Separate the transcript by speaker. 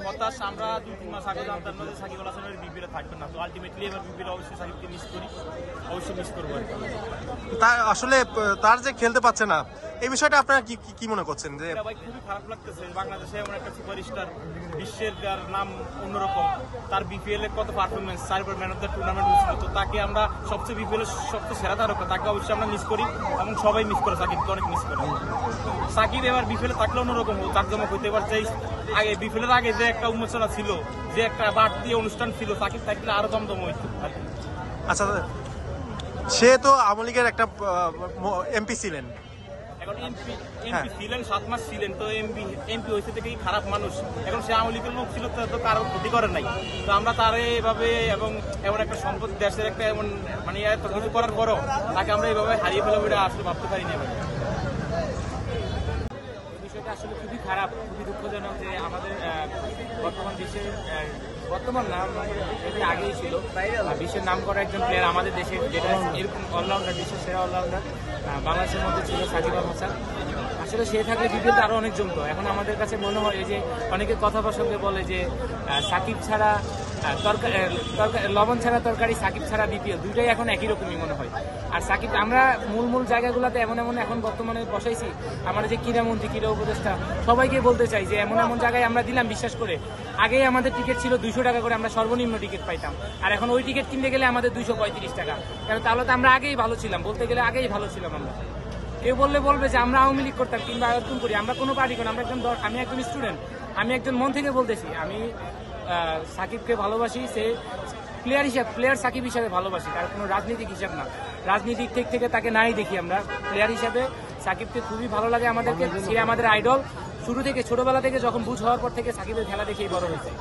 Speaker 1: হতাশ। আমরা 2-3 মাস আগে জানতাম না যে সাকিব আল হাসানের বিপিএলে থাকবে না। তো আলটিমেটলি এবার বিপিএলে অবশ্যই সাকিবকে মিস করি, অবশ্যই মিস করবো আর কি।
Speaker 2: তার আসলে তার যে খেলতে পারছে না এই বিষয়টা আপনারা কি মনে করছেন? যে
Speaker 1: ভাই খুবই খারাপ লাগতেছে, বাংলাদেশে এমন একটা সুপারস্টার, বিশ্বের যার নাম অন্যরকম, তার বিপিএল এ কত পারফরমেন্স, 4বার ম্যান অফ দ্য টুর্নামেন্ট হয়েছিল। তো তাকে আমরা সবচেয়ে বিপিএল এর সবচেয়ে সেরা তারকা, তাকে অবশ্যই আমরা মিস করি এবং সবাই মিস করে, সাকিবকে অনেক মিস করে। সাকিব এবার বিপিএল এ থাকলে অন্যরকম জাকজমক হইতে পারছে। আগে বিপিএল এর আগে যে একটা উন্মোচনা ছিল, যে একটা বাড়তি অনুষ্ঠান ছিল, সাকিব থাকলে আরো দমদম হইতো আর কি।
Speaker 2: আচ্ছা, সে তো আওয়ামী লীগের একটা এমপি ছিলেন,
Speaker 1: এখন এমপি ছিলেন, 7 মাস ছিলেন। তো এমপি হয়েছে থেকে খারাপ মানুষ, এখন সে আওয়ামী লীগের লোক ছিল, তো কারোর ক্ষতি করে নাই। তো আমরা তারে এভাবে এবং এমন একটা সম্পদ, দেশের একটা এমন মানে এত কিছু করার পরও তাকে আমরা এইভাবে হারিয়ে ফেলাম, এটা আসলে ভাবতে পারি না। বিষয়টা আসলে খুবই খারাপ, খুবই দুঃখজনক যে আমাদের বর্তমান দেশের, বর্তমান নাম এটি আগেই ছিল, বিশ্বের নাম করা একজন প্লেয়ার আমাদের দেশে, যেটা এরকম অলরাউন্ডার, বিশ্বের সেরা অলরাউন্ডার বাংলাদেশের মধ্যে ছিল সাকিব আল হাসান। আসলে সে থাকলে বিপিএলটা আরও অনেক জমতো। এখন আমাদের কাছে মনে হয় যে অনেকে কথা প্রসঙ্গে বলে যে সাকিব ছাড়া লবণ ছাড়া তরকারি, সাকিব ছাড়া বিপিএল, দুইটাই এখন একই রকমই মনে হয়। আর সাকিব আমরা মূল জায়গাগুলোতে এমন এখন বর্তমানে বসাইছি, আমাদের যে ক্রীড়ামন্ত্রী, ক্রীড়া উপদেষ্টা, সবাইকে বলতে চাই যে এমন জায়গায় আমরা দিলাম বিশ্বাস করে। আগেই আমাদের টিকিট ছিল 200 টাকা করে, আমরা সর্বনিম্ন টিকিট পাইতাম। আর এখন ওই টিকিট কিনতে গেলে আমাদের 235 টাকা। কারণ তাহলে তো আমরা আগেই ভালো ছিলাম, বলতে গেলে আগেই ভালো ছিলাম আমরা। কেউ বলবে যে আমরা আওয়ামী লীগ করতাম কিংবা এরকম করি, আমরা কোনো পার্টি করি, আমরা আমি একজন স্টুডেন্ট, আমি একজন মন থেকে বলতেছি, আমি সাকিবকে ভালোবাসি। সে প্লেয়ার সাকিব হিসাবে ভালোবাসি, তার কোনো রাজনৈতিক হিসাব না। রাজনীতিক দিক থেকে তাকে নাই দেখি আমরা, প্লেয়ার হিসাবে সাকিবকে খুবই ভালো লাগে আমাদেরকে। সে আমাদের আইডল, শুরু থেকে ছোটবেলা থেকে, যখন বুঝ হওয়ার পর থেকে সাকিবের খেলা দেখেই বড় হয়েছে।